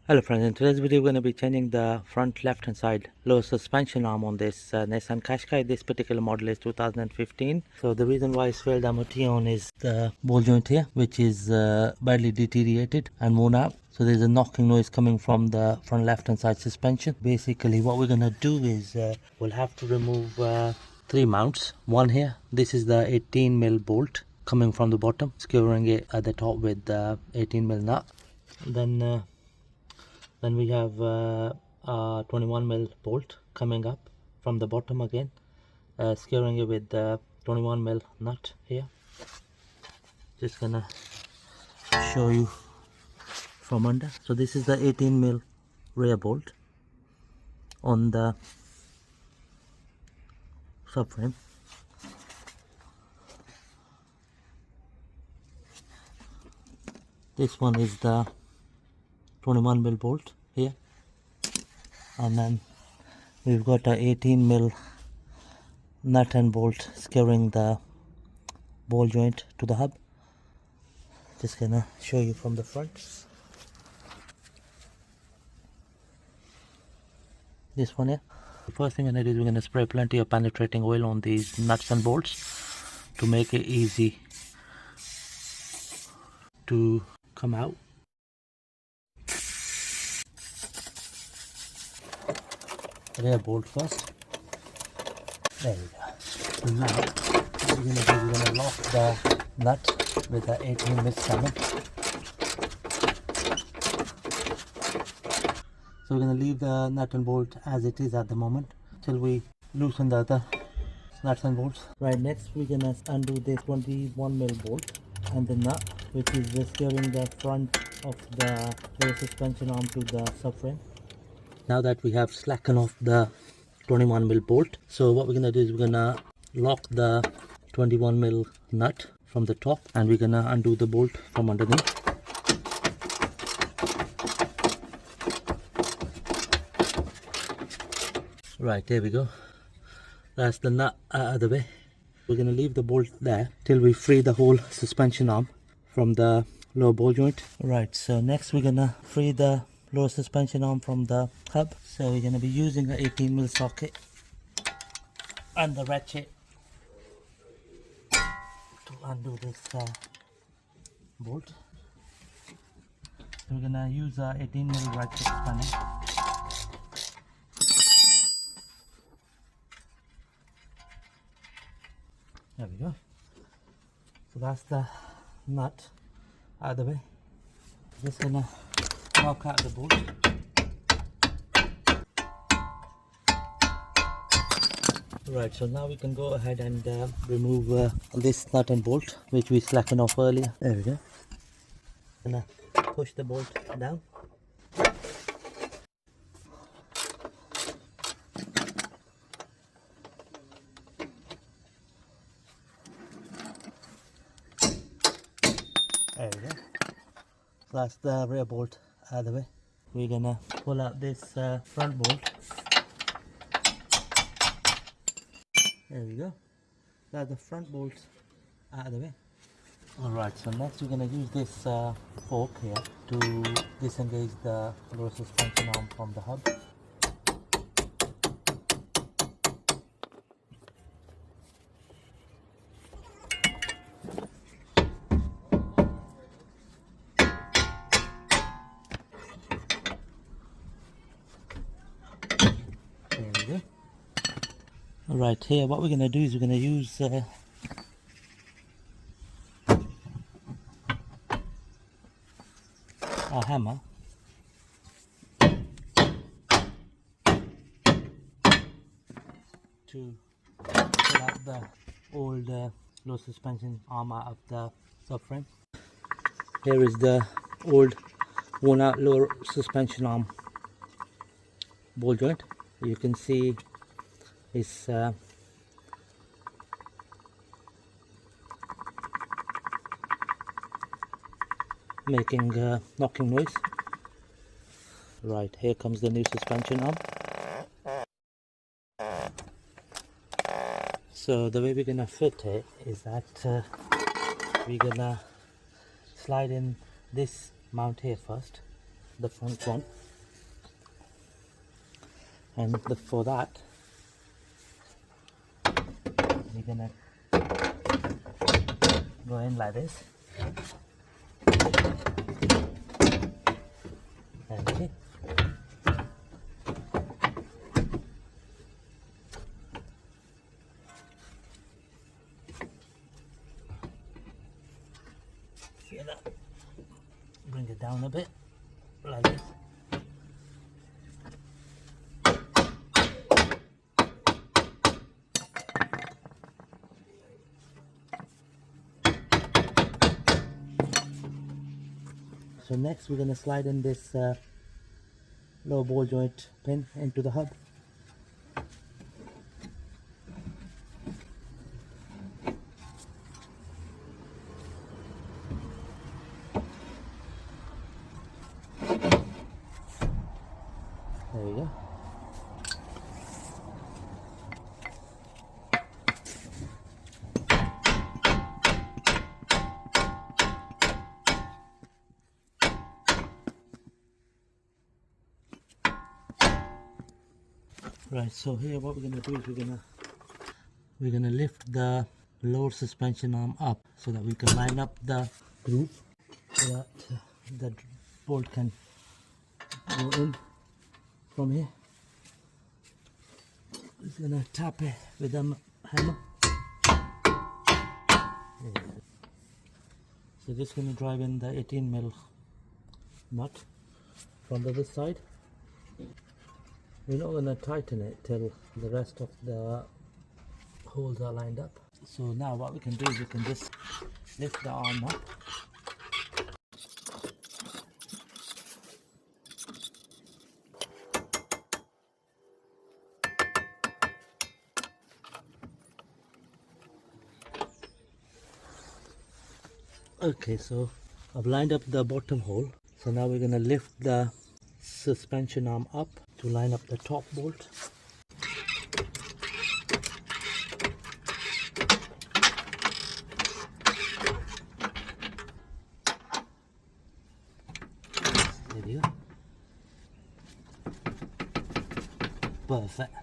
Hello friends, in today's video we're going to be changing the front left hand side lower suspension arm on this Nissan Qashqai. This particular model is 2015. So the reason why it's failed MOT on is the ball joint here, which is badly deteriorated and worn out. So there's a knocking noise coming from the front left hand side suspension. Basically what we're going to do is we'll have to remove three mounts. One here, this is the 18mm bolt coming from the bottom, securing it at the top with the 18mm nut. Then we have a 21mm bolt coming up from the bottom again, securing it with the 21mm nut here. Just gonna show you from under. So this is the 18mm rear bolt on the subframe. This one is the 21mm bolt here, and then we've got a 18mm nut and bolt securing the ball joint to the hub. Just gonna show you from the front. This one here. The first thing I'm gonna do is we're gonna spray plenty of penetrating oil on these nuts and bolts to make it easy to come out. Rear bolt first. There we go. So now what we're going to lock the nut with the 18mm salmon. So we're going to leave the nut and bolt as it is at the moment till we loosen the other nuts and bolts. Right, next we're going to undo this 21mm bolt and the nut, which is securing the front of the lower suspension arm to the subframe. Now that we have slackened off the 21mm bolt, so what we're gonna do is we're gonna lock the 21mm nut from the top, and we're gonna undo the bolt from underneath. Right, there we go. That's the nut out of the way. We're gonna leave the bolt there till we free the whole suspension arm from the lower ball joint. Right, so next we're gonna free the lower suspension arm from the hub. So we're going to be using an 18mm socket and the ratchet to undo this bolt. So we're going to use a 18mm ratchet spanner. There we go. So that's the nut out of the way. Just going to knock out the bolt. Right, so now we can go ahead and remove this nut and bolt which we slackened off earlier. There we go. Gonna push the bolt down. There we go. So that's the rear bolt out of the way. We're gonna pull out this front bolt. There we go. That's the front bolts out of the way. Alright, so next we're going to use this fork here to disengage the lower suspension arm from the hub. There we go. Right, here what we're going to do is we're going to use a hammer to pull out the old low suspension arm out of the subframe. Here is the old worn out lower suspension arm ball joint. You can see it's making knocking noise. Right, here comes the new suspension arm. So the way we're gonna fit it is that we're gonna slide in this mount here first, the front one, and for that we're gonna go in like this, and see. See that? Bring it down a bit, like this. So next we're going to slide in this low ball joint pin into the hub. There we go. Right, so here what we're gonna do is we're gonna lift the lower suspension arm up so that we can line up the groove so that the bolt can go in from here. Just gonna tap it with a hammer. So just gonna drive in the 18mm nut from the other side. We're not going to tighten it till the rest of the holes are lined up. So now what we can do is we can just lift the arm up. Okay, so I've lined up the bottom hole. So now we're going to lift the suspension arm up to line up the top bolt. There you go. Perfect.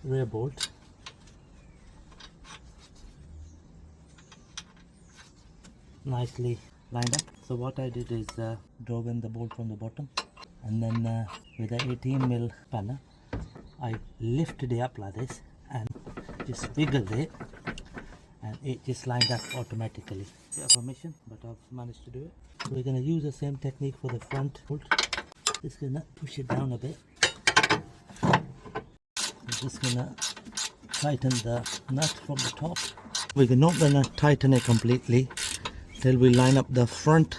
Rear bolt. Nicely lined up. So what I did is drove in the bolt from the bottom, and then with an 18mm spanner I lifted it up like this and just wiggled it, and it just lined up automatically. Bit of a mission, but I've managed to do it. So we're going to use the same technique for the front bolt. Just going to push it down a bit. I'm just going to tighten the nut from the top. We're not going to tighten it completely till we line up the front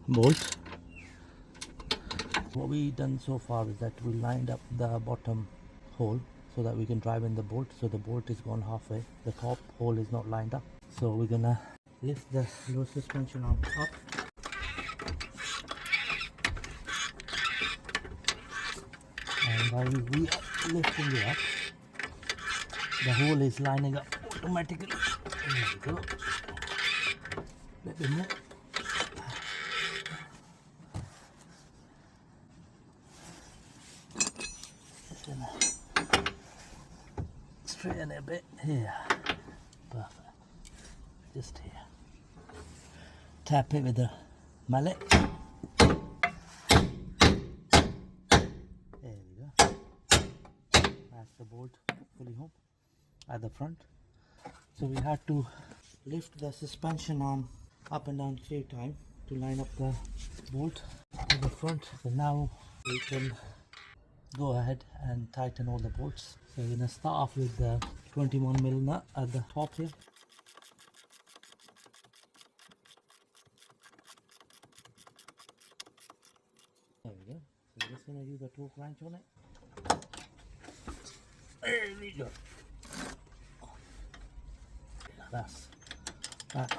bolt. What we've done so far is that we lined up the bottom hole so that we can drive in the bolt. So the bolt is gone halfway, the top hole is not lined up. So we're gonna lift the lower suspension arm up, and while we are lifting it up, the hole is lining up automatically. There we go. Let me know. Just gonna straighten it a bit here. Perfect. Just here. Tap it with the mallet. There we go. That's the bolt fully home at the front. So we had to lift the suspension arm up and down 3 times to line up the bolt at the front. So now we can go ahead and tighten all the bolts. So we're going to start off with the 21mm nut at the top here. There we go. So we're just going to use a torque wrench on it. There we go. That's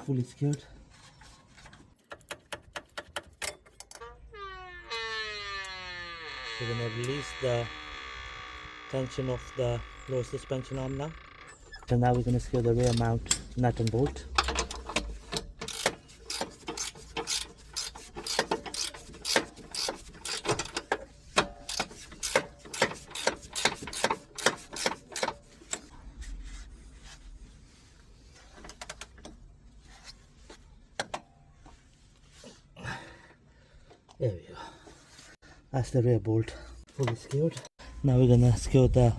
fully secured. We're going to release the tension of the lower suspension arm now. So now we're going to secure the rear mount nut and bolt. That's the rear bolt fully secured. Now we're gonna secure the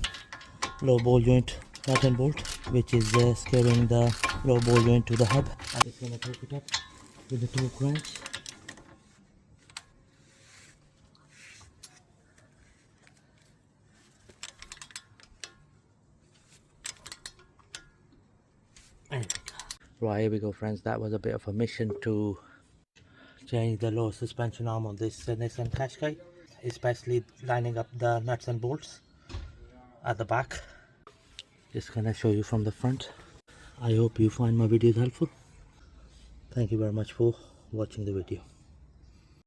low ball joint nut and bolt, which is securing the low ball joint to the hub. I'm just gonna take it up with the torque wrench. There we go. Right, here we go, friends. That was a bit of a mission to change the lower suspension arm on this Nissan Qashqai, especially lining up the nuts and bolts at the back. Just gonna show you from the front. I hope you find my videos helpful. Thank you very much for watching the video.